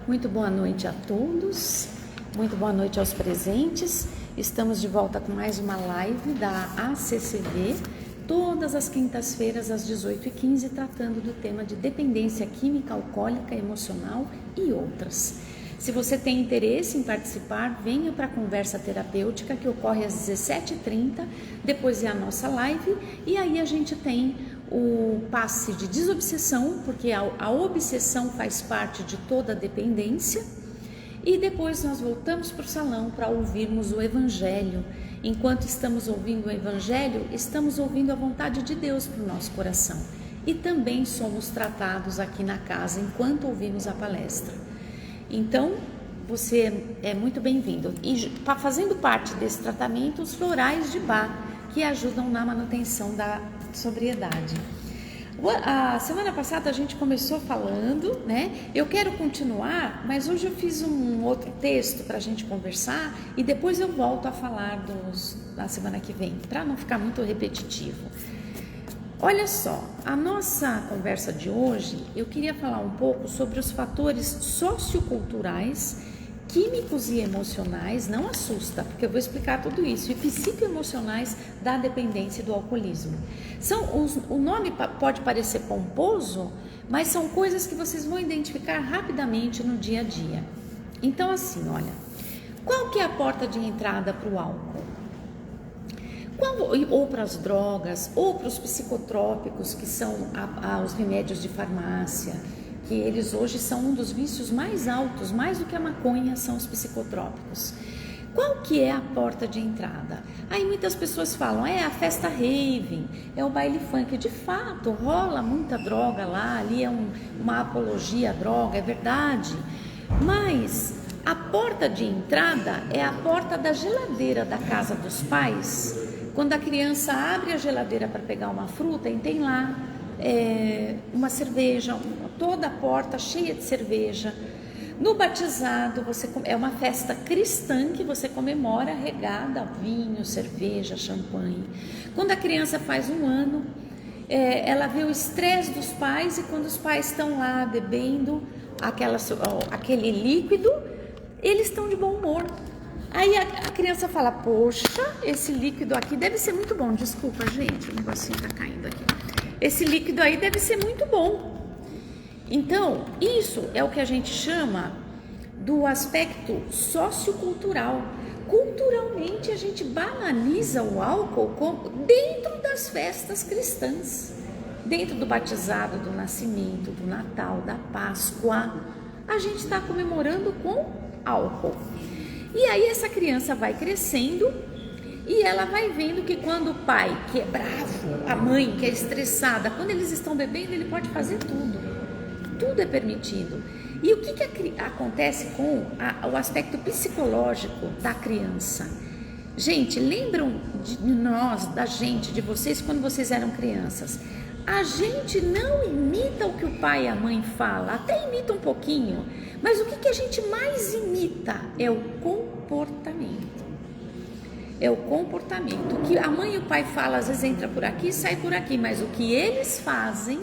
Muito boa noite a todos, muito boa noite aos presentes. Estamos de volta com mais uma live da ACCV, todas as quintas-feiras às 18h15, tratando do tema de dependência química, alcoólica, emocional e outras. Se você tem interesse em participar, venha para a conversa terapêutica que ocorre às 17h30, depois é a nossa live, e aí a gente tem o passe de desobsessão, porque a obsessão faz parte de toda a dependência, e depois nós voltamos para o salão para ouvirmos o Evangelho. Enquanto estamos ouvindo o Evangelho, estamos ouvindo a vontade de Deus para o nosso coração, e também somos tratados aqui na casa enquanto ouvimos a palestra. Então, você é muito bem-vindo. E fazendo parte desse tratamento, os florais de Bach, que ajudam na manutenção da sobriedade. A semana passada a gente começou falando, né? Eu quero continuar, mas hoje eu fiz um outro texto para a gente conversar e depois eu volto a falar da semana que vem, para não ficar muito repetitivo. Olha só, a nossa conversa de hoje, eu queria falar um pouco sobre os fatores socioculturais, químicos e emocionais, não assusta, porque eu vou explicar tudo isso, e psicoemocionais da dependência e do alcoolismo. O nome pode parecer pomposo, mas são coisas que vocês vão identificar rapidamente no dia a dia. Então assim, olha, qual que é a porta de entrada para o álcool? Ou para as drogas, ou para os psicotrópicos, que são os remédios de farmácia, que eles hoje são um dos vícios mais altos, mais do que a maconha, são os psicotrópicos. Qual que é a porta de entrada? Aí muitas pessoas falam, é a festa rave, é o baile funk. De fato, rola muita droga lá, ali é uma apologia à droga, é verdade. Mas a porta de entrada é a porta da geladeira da casa dos pais. Quando a criança abre a geladeira para pegar uma fruta e tem lá uma cerveja, toda a porta cheia de cerveja. No batizado, é uma festa cristã que você comemora regada a vinho, cerveja, champanhe. Quando a criança faz 1 ano, ela vê o estresse dos pais, e quando os pais estão lá bebendo aquele líquido, eles estão de bom humor. Aí a criança fala, poxa, esse líquido aqui deve ser muito bom. Desculpa, gente, o negocinho tá caindo aqui. Esse líquido aí deve ser muito bom. Então, isso é o que a gente chama do aspecto sociocultural. Culturalmente, a gente banaliza o álcool dentro das festas cristãs. Dentro do batizado, do nascimento, do Natal, da Páscoa, a gente está comemorando com álcool. E aí essa criança vai crescendo e ela vai vendo que quando o pai, que é bravo, a mãe, que é estressada, quando eles estão bebendo, ele pode fazer tudo. Tudo é permitido. E o que acontece com o aspecto psicológico da criança? Gente, lembram de nós, da gente, de vocês, quando vocês eram crianças? A gente não imita o que o pai e a mãe falam, até imita um pouquinho, mas o que a gente mais imita é o comportamento. É o comportamento. O que a mãe e o pai falam, às vezes entra por aqui e sai por aqui, mas o que eles fazem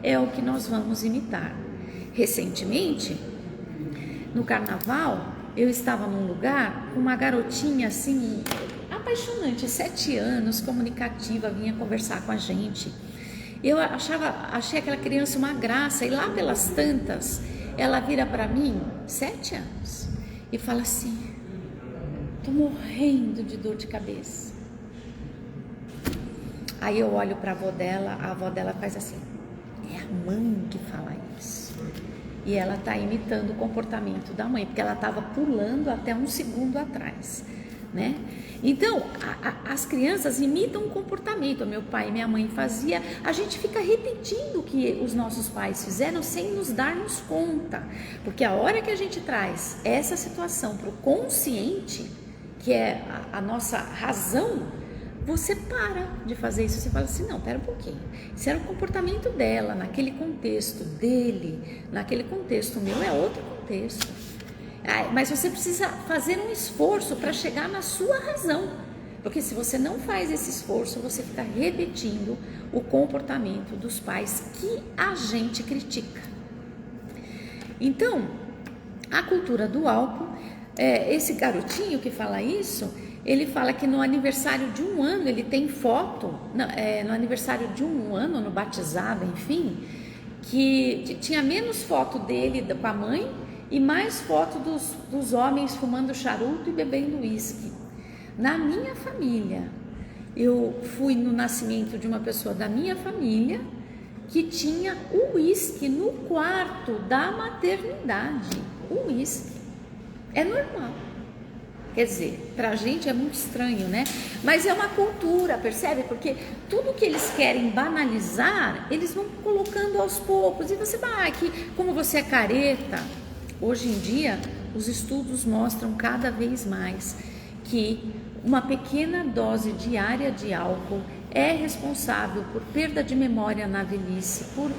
é o que nós vamos imitar. Recentemente, no carnaval, eu estava num lugar com uma garotinha assim, apaixonante, 7 anos, comunicativa, vinha conversar com a gente. Eu achei aquela criança uma graça, e lá pelas tantas, ela vira para mim, 7 anos, e fala assim, tô morrendo de dor de cabeça. Aí eu olho para a avó dela faz assim, é a mãe que fala isso. E ela tá imitando o comportamento da mãe, porque ela estava pulando até 1 segundo atrás, né? Então, as crianças imitam o comportamento. Meu pai e minha mãe fazia, a gente fica repetindo o que os nossos pais fizeram sem nos darmos conta, porque a hora que a gente traz essa situação para o consciente, que é a nossa razão, você para de fazer isso, você fala assim, não, pera um pouquinho, isso era o comportamento dela, naquele contexto dele, naquele contexto meu é outro contexto. Mas você precisa fazer um esforço para chegar na sua razão, porque se você não faz esse esforço, você fica repetindo o comportamento dos pais que a gente critica. Então, A cultura do álcool, esse garotinho que fala isso, ele fala que no aniversário de 1 ano, ele tem foto, no aniversário de 1 ano, no batizado, enfim, que tinha menos foto dele com a mãe e mais foto dos homens fumando charuto e bebendo uísque. Na minha família, eu fui no nascimento de uma pessoa da minha família que tinha o uísque no quarto da maternidade. O uísque é normal. Quer dizer, pra gente é muito estranho, né? Mas é uma cultura, percebe? Porque tudo que eles querem banalizar, eles vão colocando aos poucos. E você vai, como você é careta, hoje em dia os estudos mostram cada vez mais que uma pequena dose diária de álcool é responsável por perda de memória na velhice, por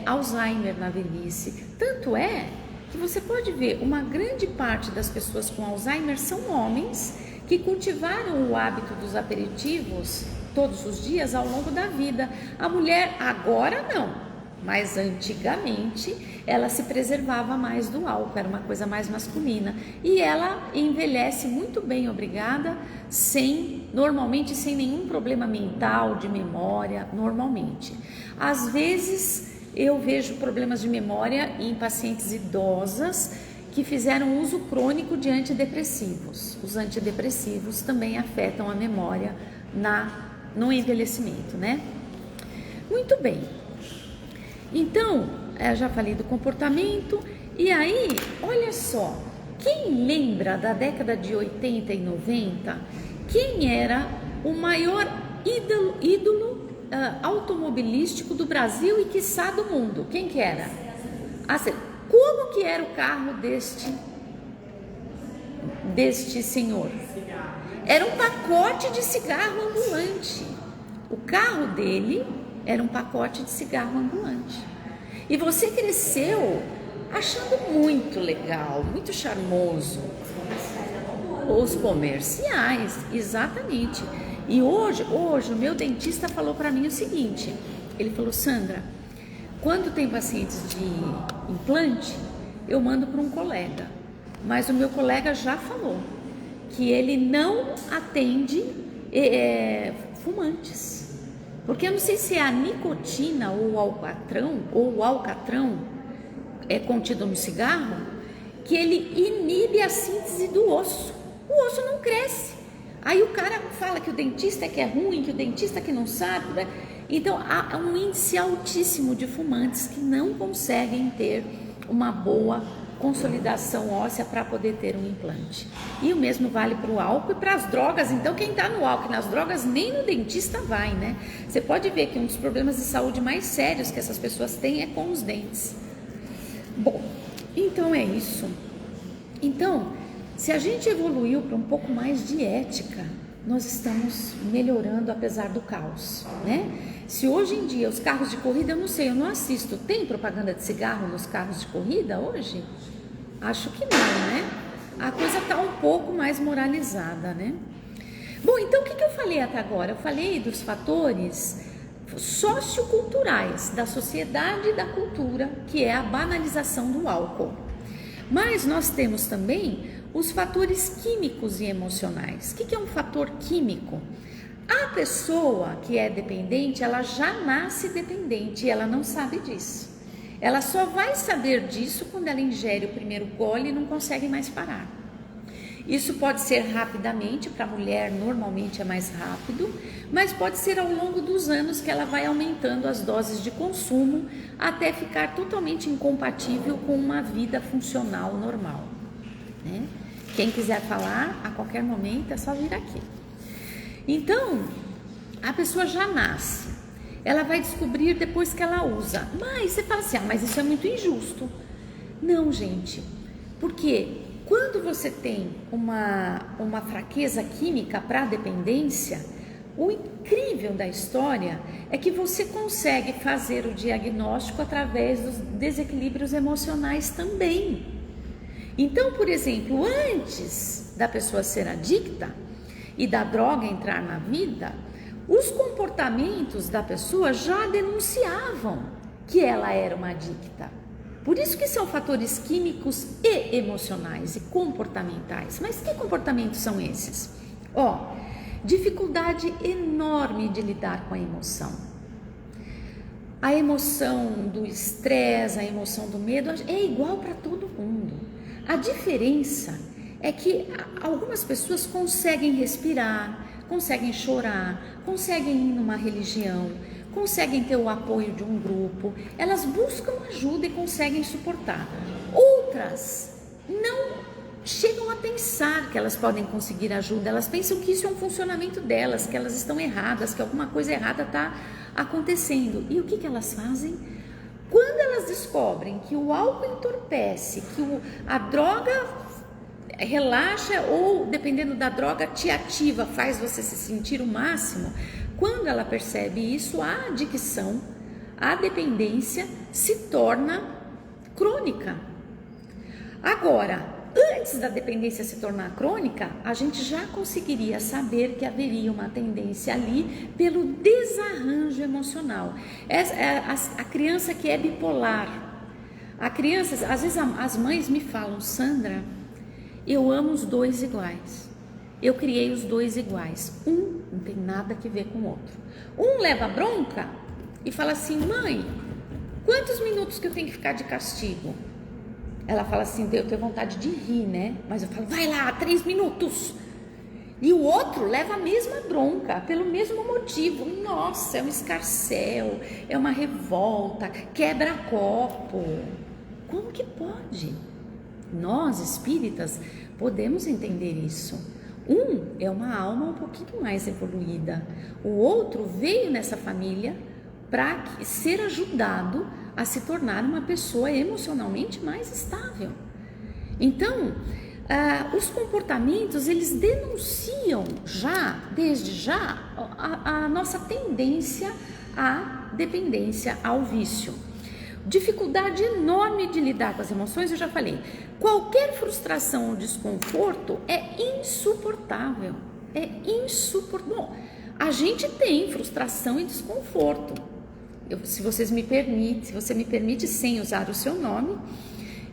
Alzheimer na velhice. Tanto é que você pode ver, uma grande parte das pessoas com Alzheimer são homens que cultivaram o hábito dos aperitivos todos os dias ao longo da vida. A mulher agora não, mas antigamente ela se preservava mais do álcool, era uma coisa mais masculina. E ela envelhece muito bem, obrigada, normalmente sem nenhum problema mental, de memória, normalmente. Às vezes eu vejo problemas de memória em pacientes idosas que fizeram uso crônico de antidepressivos. Os antidepressivos também afetam a memória no envelhecimento, né? Muito bem. Então, já falei do comportamento. E aí, olha só, quem lembra da década de 80 e 90, quem era o maior ídolo automobilístico do Brasil e quiçá do mundo? Quem que era? Como que era o carro deste senhor? Era um pacote de cigarro ambulante. O carro dele era um pacote de cigarro ambulante. E você cresceu achando muito legal, muito charmoso. Os comerciais, exatamente. E hoje o meu dentista falou para mim o seguinte, ele falou: Sandra, quando tem pacientes de implante, eu mando para um colega, mas o meu colega já falou que ele não atende fumantes, porque eu não sei se é a nicotina ou o alcatrão é contido no cigarro, que ele inibe a síntese do osso. O osso não cresce. Aí o cara fala que o dentista que é ruim, que o dentista que não sabe, né? Então há um índice altíssimo de fumantes que não conseguem ter uma boa consolidação óssea para poder ter um implante. E o mesmo vale para o álcool e para as drogas. Então quem está no álcool e nas drogas nem no dentista vai, né? Você pode ver que um dos problemas de saúde mais sérios que essas pessoas têm é com os dentes. Bom, então é isso. Então, se a gente evoluiu para um pouco mais de ética, nós estamos melhorando apesar do caos, né? Se hoje em dia os carros de corrida, eu não sei, eu não assisto, tem propaganda de cigarro nos carros de corrida hoje? Acho que não, né? A coisa está um pouco mais moralizada, né? Bom, então o que eu falei até agora? Eu falei dos fatores socioculturais da sociedade e da cultura, que é a banalização do álcool. Mas nós temos também os fatores químicos e emocionais. O que é um fator químico? A pessoa que é dependente, ela já nasce dependente e ela não sabe disso. Ela só vai saber disso quando ela ingere o primeiro gole e não consegue mais parar. Isso pode ser rapidamente, para a mulher normalmente é mais rápido, mas pode ser ao longo dos anos que ela vai aumentando as doses de consumo até ficar totalmente incompatível com uma vida funcional normal, né? Quem quiser falar, a qualquer momento é só vir aqui. Então, a pessoa já nasce, ela vai descobrir depois que ela usa. Mas você fala assim, mas isso é muito injusto. Não, gente, porque quando você tem uma fraqueza química para a dependência, o incrível da história é que você consegue fazer o diagnóstico através dos desequilíbrios emocionais também. Então, por exemplo, antes da pessoa ser adicta e da droga entrar na vida, os comportamentos da pessoa já denunciavam que ela era uma adicta. Por isso que são fatores químicos e emocionais e comportamentais. Mas que comportamentos são esses? Dificuldade enorme de lidar com a emoção. A emoção do estresse, a emoção do medo é igual para todo mundo. A diferença é que algumas pessoas conseguem respirar, conseguem chorar, conseguem ir numa religião, conseguem ter o apoio de um grupo, elas buscam ajuda e conseguem suportar. Outras não chegam a pensar que elas podem conseguir ajuda, elas pensam que isso é um funcionamento delas, que elas estão erradas, que alguma coisa errada está acontecendo. E o que elas fazem? Quando elas descobrem que o álcool entorpece, que a droga relaxa ou, dependendo da droga, te ativa, faz você se sentir o máximo, quando ela percebe isso, a adicção, a dependência se torna crônica. Agora, antes da dependência se tornar crônica, a gente já conseguiria saber que haveria uma tendência ali pelo desarranjo emocional. A criança que é bipolar, a criança, às vezes as mães me falam: Sandra, eu amo os dois iguais, eu criei os dois iguais, um não tem nada a ver com o outro. Um leva bronca e fala assim: mãe, quantos minutos que eu tenho que ficar de castigo? Ela fala assim: eu tenho vontade de rir, né? Mas eu falo: vai lá, 3 minutos. E o outro leva a mesma bronca, pelo mesmo motivo. Nossa, é um escarcéu, é uma revolta, quebra copo. Como que pode? Nós, espíritas, podemos entender isso. Um é uma alma um pouquinho mais evoluída. O outro veio nessa família para ser ajudado a se tornar uma pessoa emocionalmente mais estável. Então, os comportamentos, eles denunciam desde já, a nossa tendência à dependência, ao vício. Dificuldade enorme de lidar com as emoções, eu já falei. Qualquer frustração ou desconforto é insuportável. É insuportável. Bom, a gente tem frustração e desconforto. Se você me permite, sem usar o seu nome,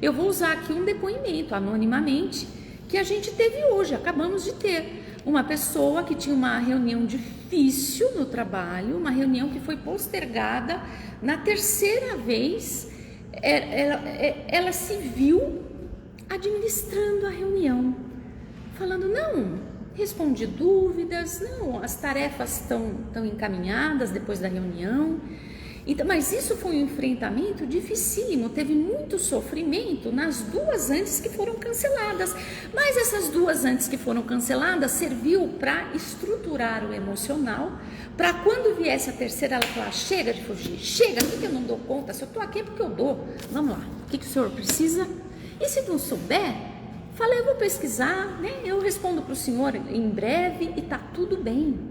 eu vou usar aqui um depoimento, anonimamente, que a gente teve hoje, acabamos de ter. Uma pessoa que tinha uma reunião difícil no trabalho, uma reunião que foi postergada. Na terceira vez, ela se viu administrando a reunião, falando: não, respondi dúvidas, não, as tarefas estão encaminhadas depois da reunião. Então, mas isso foi um enfrentamento dificílimo, teve muito sofrimento nas 2 antes que foram canceladas, mas essas 2 antes que foram canceladas serviu para estruturar o emocional, para quando viesse a terceira ela falar: chega de fugir, chega, não é que eu não dou conta, se eu estou aqui é porque eu dou, vamos lá, o que o senhor precisa? E se não souber, fala: eu vou pesquisar, né? Eu respondo para o senhor em breve e tá tudo bem.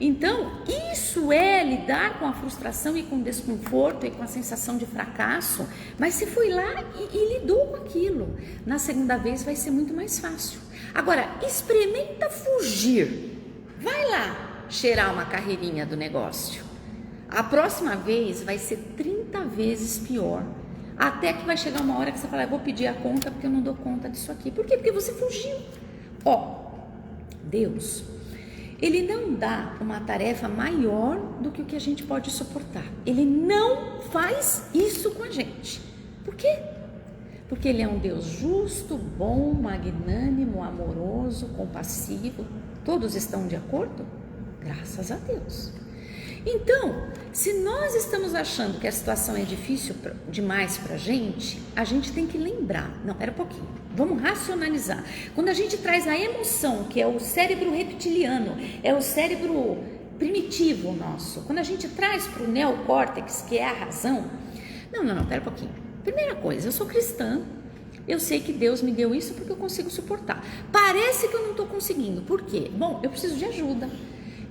Então, isso é lidar com a frustração e com o desconforto e com a sensação de fracasso, mas você foi lá e lidou com aquilo. Na segunda vez vai ser muito mais fácil. Agora, experimenta fugir. Vai lá cheirar uma carreirinha do negócio. A próxima vez vai ser 30 vezes pior. Até que vai chegar uma hora que você fala: eu vou pedir a conta porque eu não dou conta disso aqui. Por quê? Porque você fugiu. Deus, Ele não dá uma tarefa maior do que o que a gente pode suportar. Ele não faz isso com a gente. Por quê? Porque Ele é um Deus justo, bom, magnânimo, amoroso, compassivo. Todos estão de acordo? Graças a Deus. Então, se nós estamos achando que a situação é difícil demais para a gente tem que lembrar. Não, pera um pouquinho. Vamos racionalizar. Quando a gente traz a emoção, que é o cérebro reptiliano, é o cérebro primitivo nosso, quando a gente traz para o neocórtex, que é a razão, não, pera um pouquinho. Primeira coisa, eu sou cristã, eu sei que Deus me deu isso porque eu consigo suportar. Parece que eu não estou conseguindo. Por quê? Bom, eu preciso de ajuda.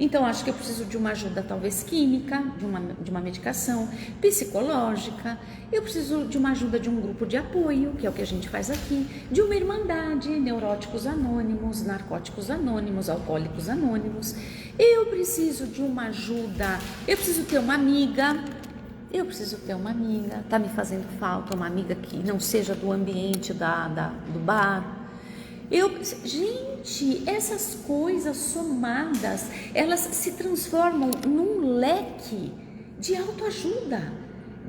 Então, acho que eu preciso de uma ajuda talvez química, de uma medicação, psicológica. Eu preciso de uma ajuda de um grupo de apoio, que é o que a gente faz aqui, de uma irmandade, neuróticos anônimos, narcóticos anônimos, alcoólicos anônimos. Eu preciso de uma ajuda, eu preciso ter uma amiga, Eu preciso ter uma amiga, tá me fazendo falta uma amiga que não seja do ambiente do bar. Gente, essas coisas somadas, elas se transformam num leque de autoajuda,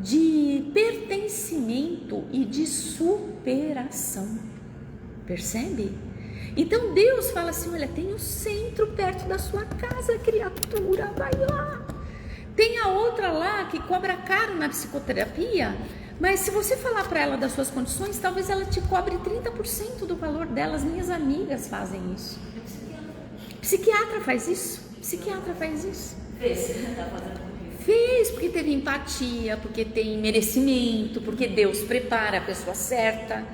de pertencimento e de superação. Percebe? Então Deus fala assim: olha, tem o centro perto da sua casa, criatura, vai lá. Tem a outra lá que cobra caro na psicoterapia, mas se você falar para ela das suas condições, talvez ela te cobre 30% do valor delas. Minhas amigas fazem isso. Psiquiatra faz isso. Psiquiatra faz isso. Fez porque teve empatia, porque tem merecimento, porque Deus prepara a pessoa certa.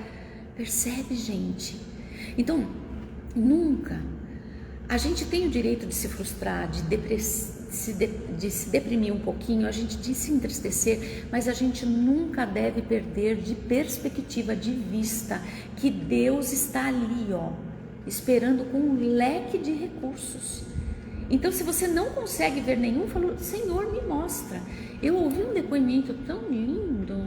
Percebe, gente? Então, nunca. A gente tem o direito de se frustrar, de se deprimir um pouquinho, de se entristecer, mas a gente nunca deve perder de perspectiva, de vista, que Deus está ali, esperando com um leque de recursos. Então, se você não consegue ver nenhum, falou: Senhor, me mostra. Eu ouvi um depoimento tão lindo.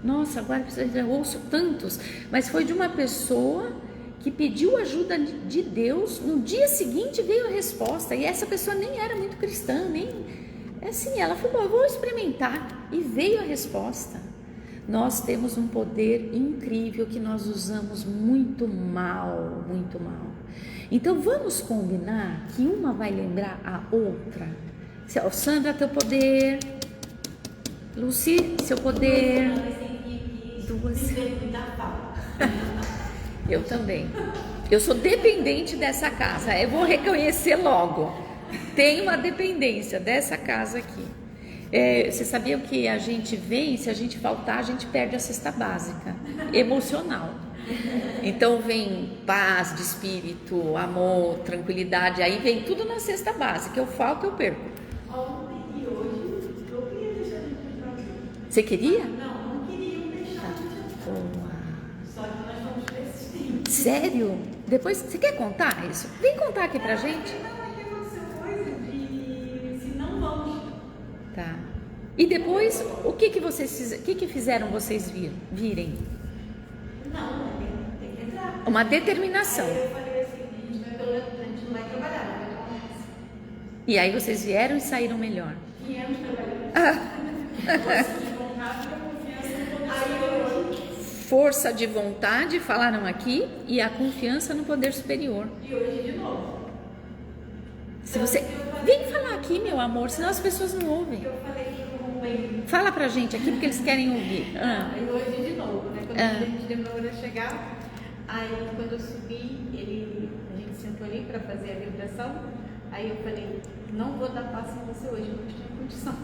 Nossa, agora eu ouço tantos, mas foi de uma pessoa que pediu ajuda de Deus. No dia seguinte veio a resposta, e essa pessoa nem era muito cristã, ela falou: eu vou experimentar, e veio a resposta. Nós temos um poder incrível que nós usamos muito mal, muito mal. Então vamos combinar que uma vai lembrar a outra. Sandra, teu poder. Lucy, seu poder. Duas. Eu também. Eu sou dependente dessa casa. Eu vou reconhecer logo. Tem uma dependência dessa casa aqui. Você sabia que a gente vem, se a gente faltar, a gente perde a cesta básica emocional. Então vem paz de espírito, amor, tranquilidade. Aí vem tudo na cesta básica. Eu falto, eu perco. Ontem e hoje eu queria deixar a gente no Brasil. Você queria? Não queriam deixar. Boa. Só que nós fomos persistentes. Sério? Depois, você quer contar isso? Vem contar aqui pra gente. Não, aconteceu coisa de se não vamos. Tá. E depois, o que que fizeram vocês virem? Não, tem que entrar. Uma determinação. Aí eu falei assim: a gente não vai trabalhar, não vai trabalhar. E aí vocês vieram e saíram melhor. Viemos trabalhar. Força de vontade, falaram aqui, e a confiança no poder superior. E hoje de novo. Se você vem falar aqui, meu amor, senão as pessoas não ouvem. Eu falei que como bem. Fala pra gente aqui porque eles querem ouvir. Aí hoje de novo, né? Quando a gente demorou a chegar, aí quando eu subi, a gente sentou ali para fazer a vibração. Aí eu falei: não vou dar passo em você hoje, não estou em condição.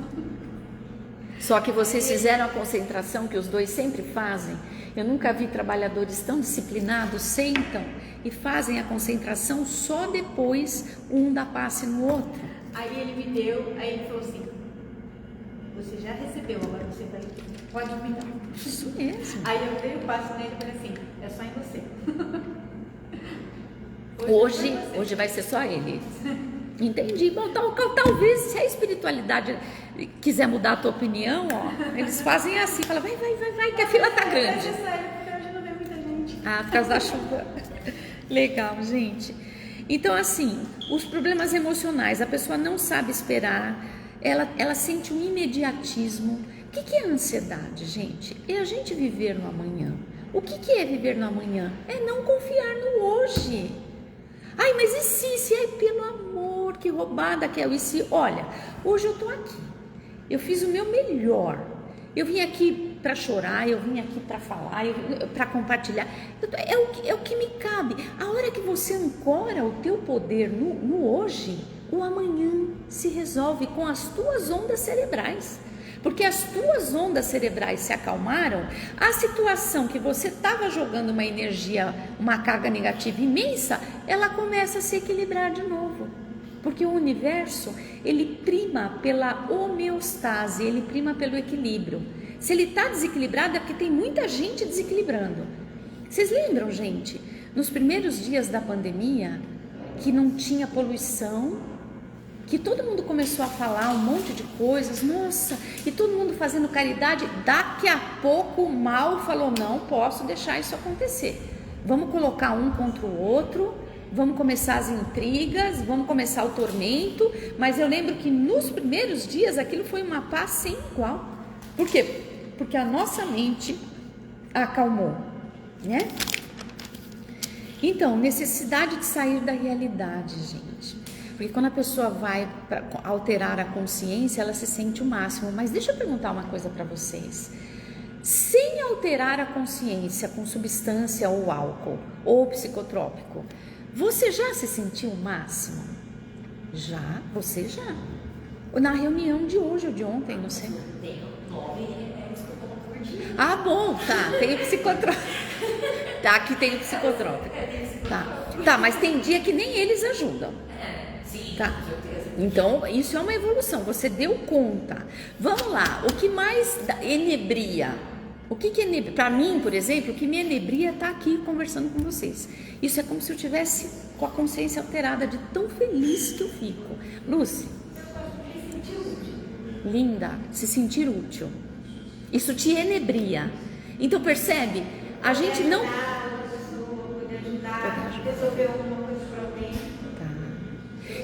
Só que vocês fizeram a concentração que os dois sempre fazem. Eu nunca vi trabalhadores tão disciplinados, sentam e fazem a concentração, só depois um dá passe no outro. Aí ele me deu, aí ele falou assim: você já recebeu, agora você pode me dar. Isso mesmo. Aí eu dei o passo nele e falei assim: é só em você. Hoje vai ser só ele. Entendi. Bom, talvez se a espiritualidade quiser mudar a tua opinião, eles fazem assim, fala: vai, que a fila tá grande. É sério, porque hoje não vê muita gente. Por causa da chuva. Legal, gente. Então, assim, os problemas emocionais, a pessoa não sabe esperar, ela sente um imediatismo. O que é ansiedade, gente? É a gente viver no amanhã. O que é viver no amanhã? É não confiar no hoje. Ai, mas e se? Ai, pelo amor, que roubada que é o e se? Olha, hoje eu tô aqui. Eu fiz o meu melhor. Eu vim aqui para chorar, eu vim aqui para falar, para compartilhar. É o que me cabe. A hora que você ancora o teu poder no hoje, o amanhã se resolve com as tuas ondas cerebrais. Porque as tuas ondas cerebrais se acalmaram, a situação que você estava jogando uma energia, uma carga negativa imensa, ela começa a se equilibrar de novo. Porque o universo, ele prima pela homeostase, ele prima pelo equilíbrio. Se ele está desequilibrado é porque tem muita gente desequilibrando. Vocês lembram, gente, nos primeiros dias da pandemia, que não tinha poluição, que todo mundo começou a falar um monte de coisas, nossa, e todo mundo fazendo caridade. Daqui a pouco o mal falou, não posso deixar isso acontecer, vamos colocar um contra o outro, vamos começar as intrigas, vamos começar o tormento. Mas eu lembro que nos primeiros dias aquilo foi uma paz sem igual. Por quê? Porque a nossa mente acalmou, né? Então, necessidade de sair da realidade, gente. Porque quando a pessoa vai para alterar a consciência, ela se sente o máximo. Mas deixa eu perguntar uma coisa para vocês. Sem alterar a consciência com substância ou álcool ou psicotrópico, você já se sentiu o máximo? Já? Você já? Na reunião de hoje ou de ontem, não sei. Ah, bom, tá. Tem o psicotrópico. Tá, aqui tem o psicotrópico. Tá, mas tem dia que nem eles ajudam. Tá. Então, isso é uma evolução. Você deu conta. Vamos lá. O que mais enebria? O que enebria? Para mim, por exemplo, o que me enebria é estar aqui conversando com vocês. Isso é como se eu tivesse com a consciência alterada, de tão feliz que eu fico. Lúcia, linda, se sentir útil. Isso te enebria. Então percebe? A gente não poder ajudar, resolver alguma coisa para alguém. Tá.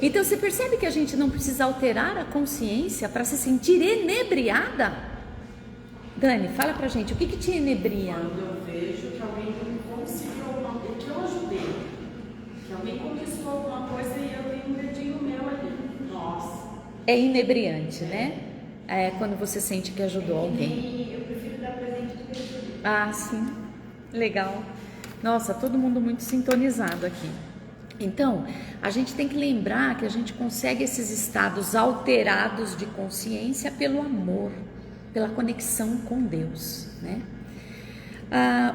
Então você percebe que a gente não precisa alterar a consciência para se sentir enebriada? Dani, fala pra gente, o que te enebria? Quando eu vejo que alguém não conseguiu alguma coisa, que eu ajudei, que alguém conquistou alguma coisa e eu tenho um dedinho meu ali. Nossa. É inebriante, né? É quando você sente que ajudou alguém. Eu prefiro dar presente do que receber. Ah, sim. Legal. Nossa, todo mundo muito sintonizado aqui. Então, a gente tem que lembrar que a gente consegue esses estados alterados de consciência pelo amor, pela conexão com Deus, né?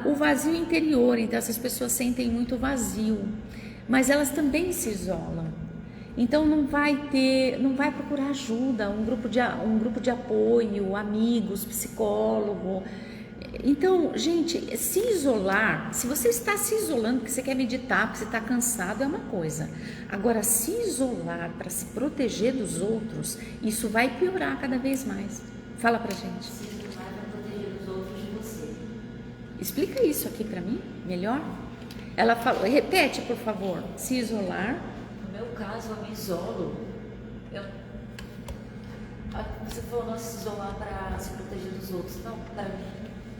O vazio interior, então essas pessoas sentem muito vazio, mas elas também se isolam. Então não vai procurar ajuda, um grupo de apoio, amigos, psicólogo. Então, gente, se isolar, se você está se isolando porque você quer meditar, porque você está cansado, é uma coisa. Agora, se isolar para se proteger dos outros, isso vai piorar cada vez mais. Fala pra gente. Se isolar para proteger os outros de você. Explica isso aqui pra mim, melhor. Ela falou, repete, por favor. Se isolar. No meu caso, eu me isolo. Você falou, não se isolar para se proteger dos outros. Não, para mim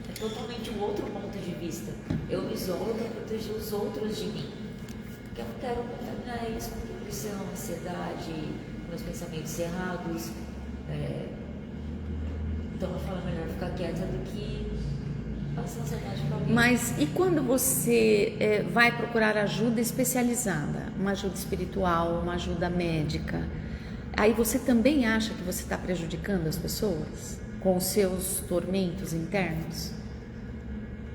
é totalmente um outro ponto de vista. Eu me isolo para proteger os outros de mim. Porque eu não quero contaminar eles com depressão, ansiedade, meus pensamentos errados. Então eu falo, melhor ficar quieta do que passar ansiedade para alguém. Mas e quando você vai procurar ajuda especializada, uma ajuda espiritual, uma ajuda médica, aí você também acha que você está prejudicando as pessoas com os seus tormentos internos?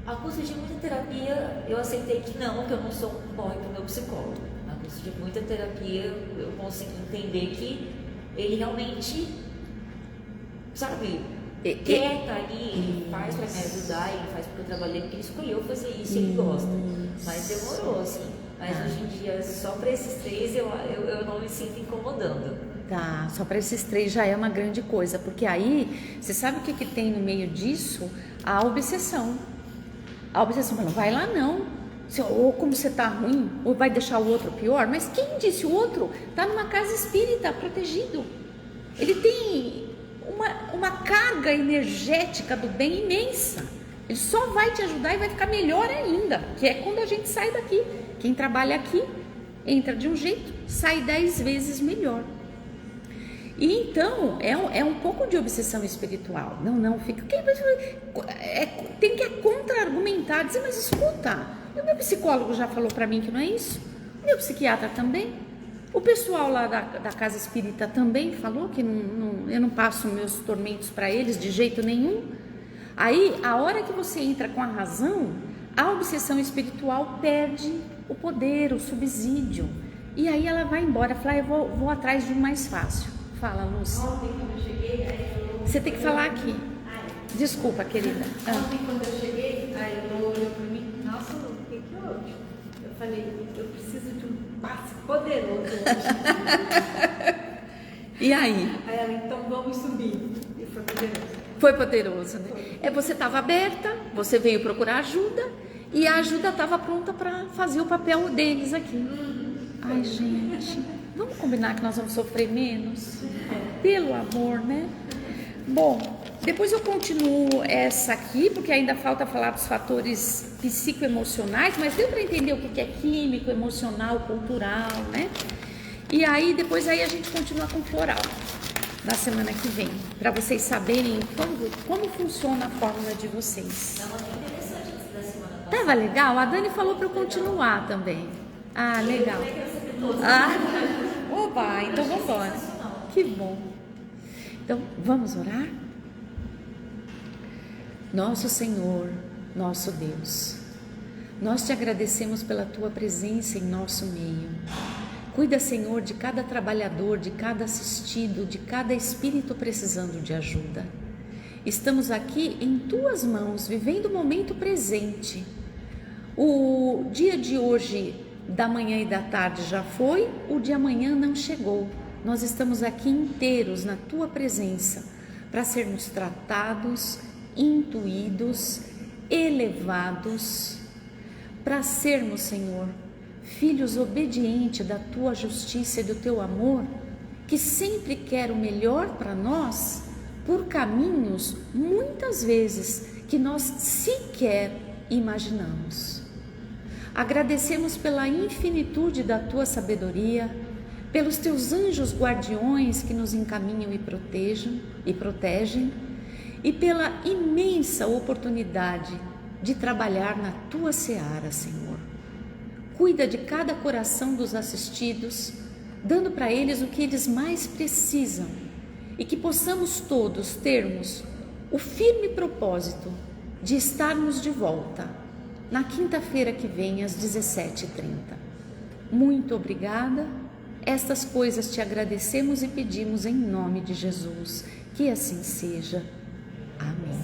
A custa de muita terapia, eu aceitei que eu não sou um boy para o meu psicólogo. A custa de muita terapia, eu consegui entender que ele realmente, sabe, quer estar ali, ele faz para me ajudar, ele faz porque eu trabalhei, porque ele escolheu fazer isso e ele gosta. Mas demorou, assim. Mas hoje em dia, só para esses 3, eu não me sinto incomodando. Tá, só para esses 3 já é uma grande coisa, porque aí, você sabe o que tem no meio disso? A obsessão. A obsessão, não vai lá não. Ou como você tá ruim, ou vai deixar o outro pior. Mas quem disse? O outro tá numa casa espírita, protegido. Ele tem uma carga energética do bem imensa. Ele só vai te ajudar e vai ficar melhor ainda, que é quando a gente sai daqui. Quem trabalha aqui entra de um jeito, sai 10 vezes melhor. E então é um pouco de obsessão espiritual. Não, fica. Tem que contra-argumentar, dizer, mas escuta, o meu psicólogo já falou para mim que não é isso, o meu psiquiatra também, o pessoal lá da casa espírita também falou que eu não passo meus tormentos para eles de jeito nenhum. Aí, a hora que você entra com a razão, a obsessão espiritual perde o poder, o subsídio. E aí ela vai embora, fala, eu vou atrás de um mais fácil. Fala, Lúcia. Ontem, quando eu cheguei, Você tem que falar aqui. Desculpa, querida. Ontem, quando eu cheguei, aí eu olhou para mim, nossa, o que houve? Eu falei, eu preciso de um passe poderoso hoje. E aí? Aí ela, então vamos subir. E foi poderoso. Foi poderoso, né? Você estava aberta, você veio procurar ajuda e a ajuda estava pronta para fazer o papel deles aqui. Ai, gente, vamos combinar que nós vamos sofrer menos? Pelo amor, né? Bom, depois eu continuo essa aqui, porque ainda falta falar dos fatores psicoemocionais, mas deu para entender o que é químico, emocional, cultural, né? E aí, depois a gente continua com floral na semana que vem, para vocês saberem como funciona a fórmula de vocês. Tava bem interessante esse da semana passada. Tava legal? A Dani falou para eu continuar também. Ah, legal. Oba, então vamos embora. Que bom. Então, vamos orar? Nosso Senhor, nosso Deus, nós te agradecemos pela tua presença em nosso meio. Cuida, Senhor, de cada trabalhador, de cada assistido, de cada espírito precisando de ajuda. Estamos aqui em tuas mãos, vivendo o momento presente. O dia de hoje, da manhã e da tarde já foi, o de amanhã não chegou. Nós estamos aqui inteiros na tua presença para sermos tratados, intuídos, elevados, para sermos, Senhor, filhos obedientes da tua justiça e do teu amor, que sempre quer o melhor para nós, por caminhos, muitas vezes, que nós sequer imaginamos. Agradecemos pela infinitude da tua sabedoria, pelos teus anjos guardiões que nos encaminham e protegem, e pela imensa oportunidade de trabalhar na tua seara, Senhor. Cuida de cada coração dos assistidos, dando para eles o que eles mais precisam, e que possamos todos termos o firme propósito de estarmos de volta na quinta-feira que vem às 17h30. Muito obrigada. Estas coisas te agradecemos e pedimos em nome de Jesus. Que assim seja. Amém.